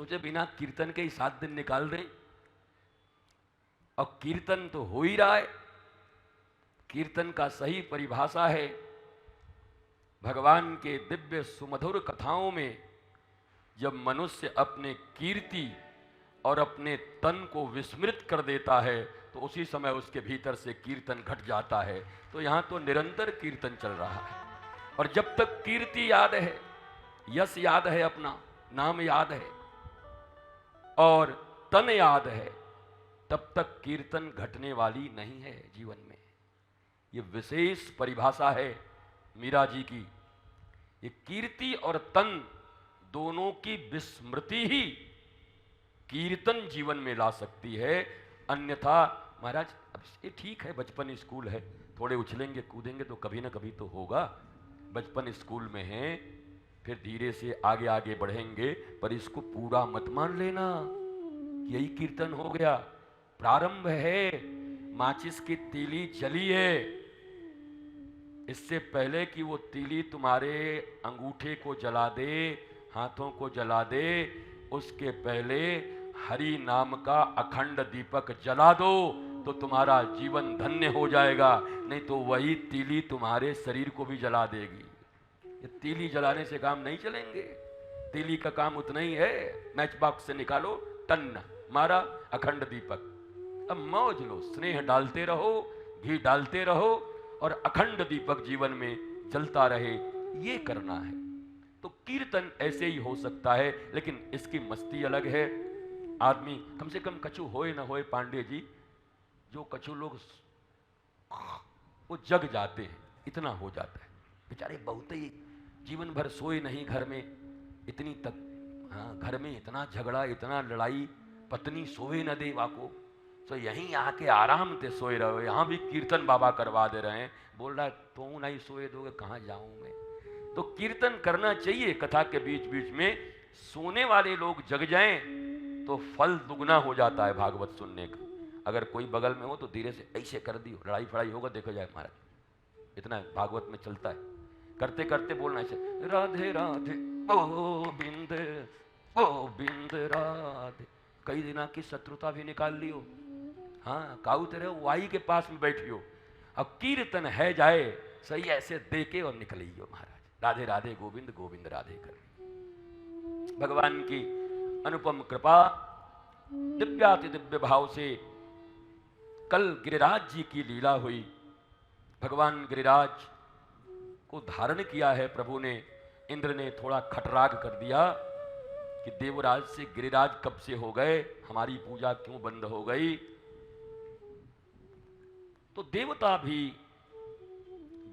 सोचे बिना कीर्तन के ही 7 दिन निकाल दें, और कीर्तन तो हो ही रहा है। कीर्तन का सही परिभाषा है भगवान के दिव्य सुमधुर कथाओं में, जब मनुष्य अपने कीर्ति और अपने तन को विस्मृत कर देता है तो उसी समय उसके भीतर से कीर्तन घट जाता है। तो यहां तो निरंतर कीर्तन चल रहा है, और जब तक कीर्ति याद है, यश याद है, अपना नाम याद है और तन याद है, तब तक कीर्तन घटने वाली नहीं है जीवन में। ये विशेष परिभाषा है मीरा जी की। ये कीर्ति और तन दोनों की विस्मृति ही कीर्तन जीवन में ला सकती है। अन्यथा महाराज, अब ये ठीक है, बचपन स्कूल है, थोड़े उछलेंगे कूदेंगे तो कभी ना कभी तो होगा। बचपन स्कूल में है, फिर धीरे से आगे आगे बढ़ेंगे, पर इसको पूरा मत मान लेना कि यही कीर्तन हो गया। प्रारंभ है, माचिस की तीली जली है, इससे पहले कि वो तीली तुम्हारे अंगूठे को जला दे, हाथों को जला दे, उसके पहले हरि नाम का अखंड दीपक जला दो तो तुम्हारा जीवन धन्य हो जाएगा। नहीं तो वही तीली तुम्हारे शरीर को भी जला देगी। ये तीली जलाने से काम नहीं चलेंगे। तीली का काम उतना ही है, मैच बॉक्स से निकालो, टन मारा, अखंड दीपक। अब मौज लो, स्नेह डालते रहो, घी डालते रहो, और अखंड दीपक जीवन में जलता रहे, ये करना है। तो कीर्तन ऐसे ही हो सकता है, लेकिन इसकी मस्ती अलग है। आदमी कम से कम कछु होए ना होए, पांडे जी, जो कछु लोग वो जग जाते हैं, इतना हो जाता है। बेचारे बहुत ही जीवन भर सोए नहीं घर में, इतनी तक, हाँ, घर में इतना झगड़ा, इतना लड़ाई, पत्नी सोए न दे वाको, तो यहीं आके आराम से सोए रहो। यहाँ भी कीर्तन बाबा करवा दे रहे हैं। बोल रहा है तू नहीं सोए दोगे, कहाँ जाऊं मैं। तो कीर्तन करना चाहिए कथा के बीच बीच में। सोने वाले लोग जग जाएं तो फल दुगना हो जाता है भागवत सुनने का। अगर कोई बगल में हो तो धीरे से ऐसे कर दी, लड़ाई फड़ाई होगा, देखो जाए महाराज, इतना भागवत में चलता है। करते करते बोलना ऐसे, राधे राधे गोविंद गोविंद राधे। कई दिना की शत्रुता भी निकाल लियो, हाँ, काऊ तेरे वाई के पास में बैठियो, अब कीर्तन है जाए सही, ऐसे दे के और निकलियो महाराज, राधे राधे गोविंद गोविंद राधे कर। भगवान की अनुपम कृपा, दिव्याति दिव्य भाव से कल गिरिराज जी की लीला हुई। भगवान गिरिराज को धारण किया है प्रभु ने। इंद्र ने थोड़ा खटराग कर दिया कि देवराज से गिरिराज कब से हो गए, हमारी पूजा क्यों बंद हो गई। तो देवता भी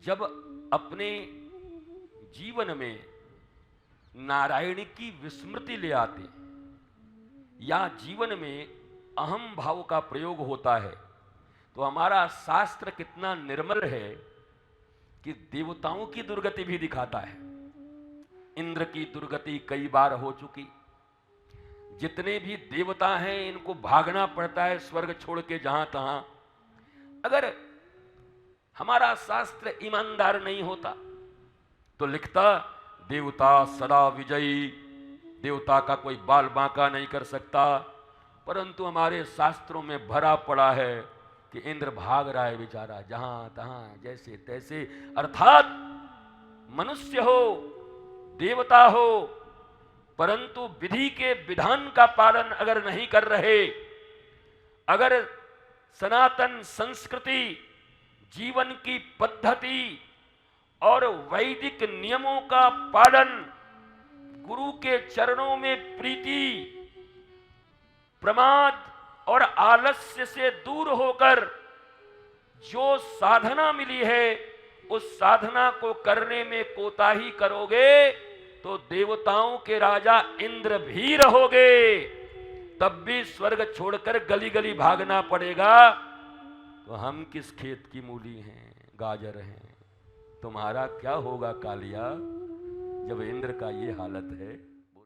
जब अपने जीवन में नारायण की विस्मृति ले आते, या जीवन में अहम भाव का प्रयोग होता है, तो हमारा शास्त्र कितना निर्मल है कि देवताओं की दुर्गति भी दिखाता है। इंद्र की दुर्गति कई बार हो चुकी। जितने भी देवता हैं इनको भागना पड़ता है स्वर्ग छोड़ के जहां तहां। अगर हमारा शास्त्र ईमानदार नहीं होता तो लिखता देवता सदा विजयी, देवता का कोई बाल बांका नहीं कर सकता। परंतु हमारे शास्त्रों में भरा पड़ा है कि इंद्र भाग रहा है बेचारा जहां तहां जैसे तैसे। अर्थात मनुष्य हो देवता हो, परंतु विधि के विधान का पालन अगर नहीं कर रहे, अगर सनातन संस्कृति, जीवन की पद्धति और वैदिक नियमों का पालन, गुरु के चरणों में प्रीति, प्रमाद और आलस्य से दूर होकर जो साधना मिली है उस साधना को करने में कोताही करोगे तो देवताओं के राजा इंद्र भी रहोगे, तब भी स्वर्ग छोड़कर गली गली भागना पड़ेगा। तो हम किस खेत की मूली हैं, गाजर हैं। तुम्हारा क्या होगा कालिया जब इंद्र का ये हालत है।